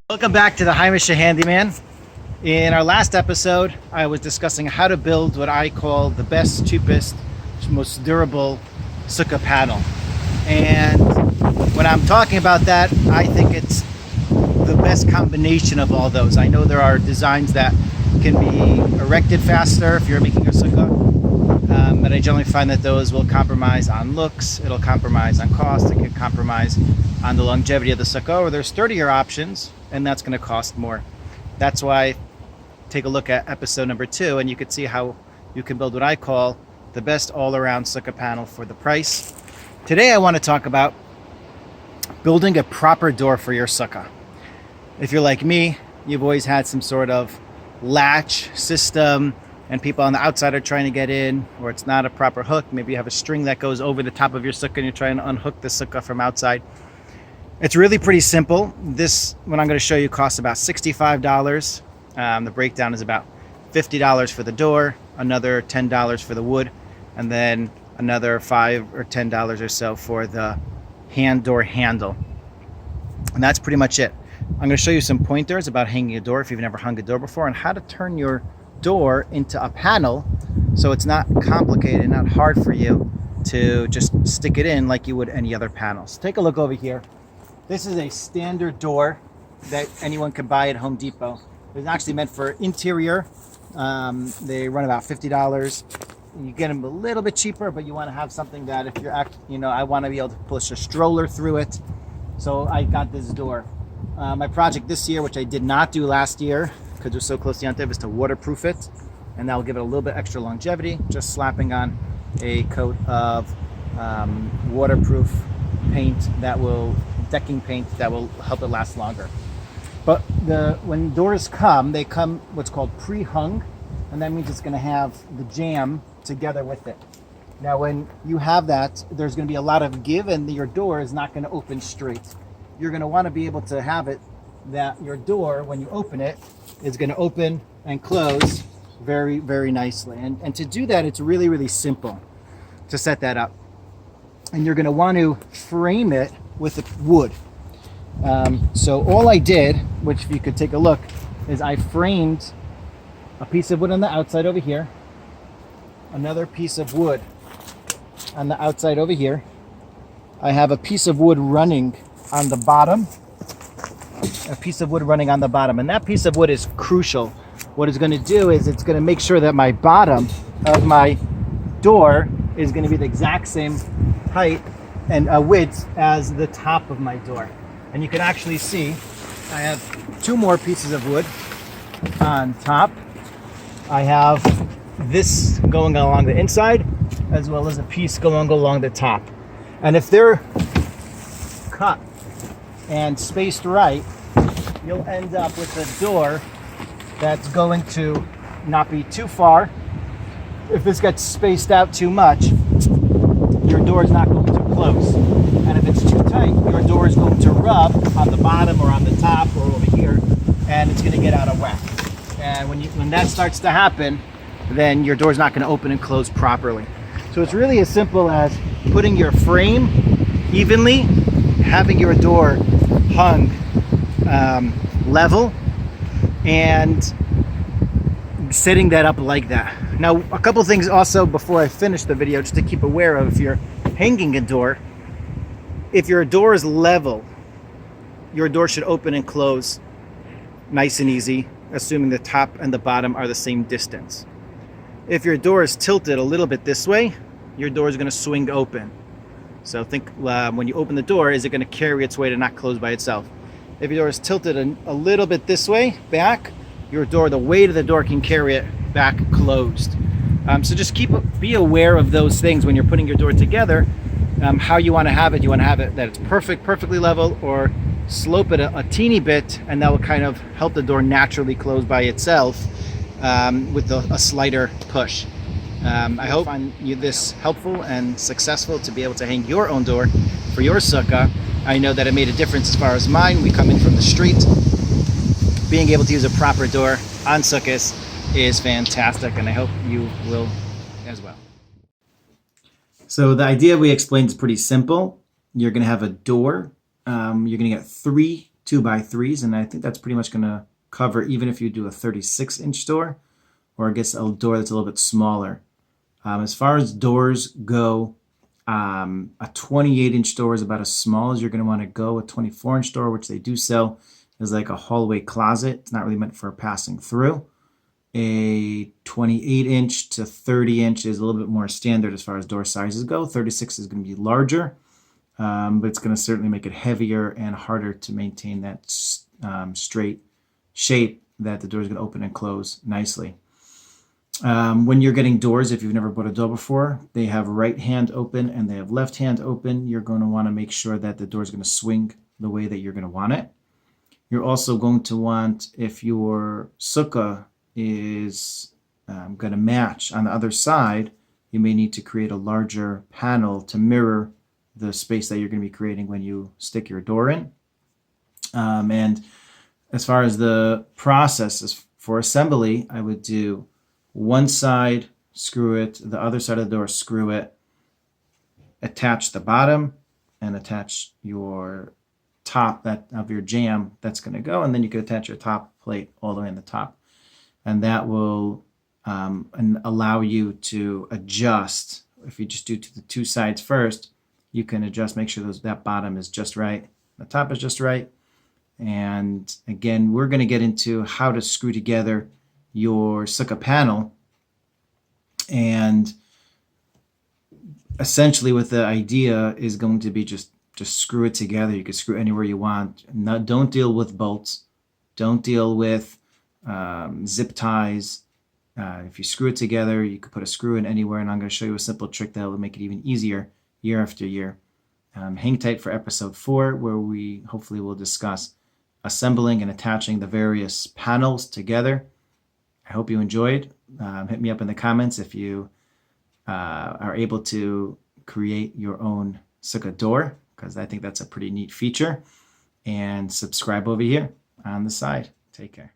Welcome back to the Haimisha Handyman. In our last episode, I was discussing how to build what I call the best, cheapest, most durable sukkah panel. And when I'm talking about that, I think it's the best combination of all those. I know there are designs that can be erected faster if you're making a sukkah, but I generally find that those will compromise on looks, it'll compromise on cost, it can compromise on the longevity of the sukkah, or there's sturdier options, and that's going to cost more. That's why take a look at episode number 2, and you can see how you can build what I call the best all-around sukkah panel for the price. Today I want to talk about building a proper door for your sukkah. If you're like me, you've always had some sort of latch system and people on the outside are trying to get in, or it's not a proper hook. Maybe you have a string that goes over the top of your sukkah and you're trying to unhook the sukkah from outside. It's really pretty simple. This one I'm going to show you costs about $65. The breakdown is about $50 for the door, another $10 for the wood, and then another $5 or $10 or so for the door handle. And that's pretty much it. I'm going to show you some pointers about hanging a door if you've never hung a door before, and how to turn your door into a panel so it's not complicated, not hard for you to just stick it in like you would any other panel. So take a look over here. This is a standard door that anyone can buy at Home Depot. It's actually meant for interior. They run about $50. You get them a little bit cheaper, but you want to have something that if you're I want to be able to push a stroller through it. So I got this door. My project this year, which I did not do last year because we're so close to Yantiv, is to waterproof it, and that will give it a little bit extra longevity. Just slapping on a coat of waterproof paint decking paint that will help it last longer. But when doors come, they come what's called pre-hung, and that means it's going to have the jamb together with it. Now when you have that, there's going to be a lot of give, and your door is not going to open straight. You're going to want to be able to have it that your door, when you open it, is going to open and close very, very nicely. And to do that, it's really, really simple to set that up. And you're going to want to frame it with wood. So all I did, which if you could take a look, is I framed a piece of wood on the outside over here, another piece of wood on the outside over here. I have a piece of wood running on the bottom, and that piece of wood is crucial. What it's going to do is it's going to make sure that my bottom of my door is going to be the exact same height and width as the top of my door. And you can actually see I have 2 more pieces of wood on top. I have this going along the inside as well as a piece going along the top. And if they're cut and spaced right, you'll end up with a door that's going to not be too far. If this gets spaced out too much, your door is not going to close. And if it's too tight, your door is going to rub on the bottom or on the top or over here, and it's going to get out of whack. And when that starts to happen, then your door is not going to open and close properly. So it's really as simple as putting your frame evenly, having your door hung level, and setting that up like that. Now, a couple things also before I finish the video, just to keep aware of if you're hanging a door. If your door is level, your door should open and close nice and easy, assuming the top and the bottom are the same distance. If your door is tilted a little bit this way, your door is going to swing open. So think when you open the door, is it going to carry its weight and not close by itself? If your door is tilted a little bit this way, back, the weight of the door can carry it back closed. So just be aware of those things when you're putting your door together. How you want to have it. You want to have it that it's perfectly level, or slope it a teeny bit, and that will kind of help the door naturally close by itself with a slighter push. I hope you find this helpful and successful to be able to hang your own door for your sukkah. I know that it made a difference as far as mine. We come in from the street. Being able to use a proper door on sukkahs is fantastic, and I hope you will as well. So the idea we explained is pretty simple. You're going to have a door. You're going to get 3 2x3s, and I think that's pretty much going to cover even if you do a 36-inch door, or I guess a door that's a little bit smaller. As far as doors go, a 28-inch door is about as small as you're going to want to go. A 24-inch door, which they do sell, is like a hallway closet. It's not really meant for passing through. A 28-inch to 30-inch is a little bit more standard as far as door sizes go. 36 is going to be larger, but it's going to certainly make it heavier and harder to maintain that straight shape that the door is going to open and close nicely. When you're getting doors, if you've never bought a door before, they have right hand open and they have left hand open. You're going to want to make sure that the door is going to swing the way that you're going to want it. You're also going to want, if your sukkah is going to match on the other side, you may need to create a larger panel to mirror the space that you're going to be creating when you stick your door in. And as far as the process is for assembly, I would do one side, screw it, the other side of the door, screw it, attach the bottom, and attach your top of your jamb that's going to go, and then you can attach your top plate all the way in the top. And that will allow you to adjust. If you just do to the two sides first, you can adjust, make sure that bottom is just right, the top is just right. And again, we're going to get into how to screw together your sukkah panel, and essentially what the idea is going to be just screw it together. You can screw anywhere you want. Don't deal with bolts, don't deal with zip ties. If you screw it together, you can put a screw in anywhere, and I'm going to show you a simple trick that will make it even easier year after year. Hang tight for episode 4, where we hopefully will discuss assembling and attaching the various panels together. I hope you enjoyed. Hit me up in the comments if you are able to create your own sukkah door, because I think that's a pretty neat feature. And subscribe over here on the side. Take care.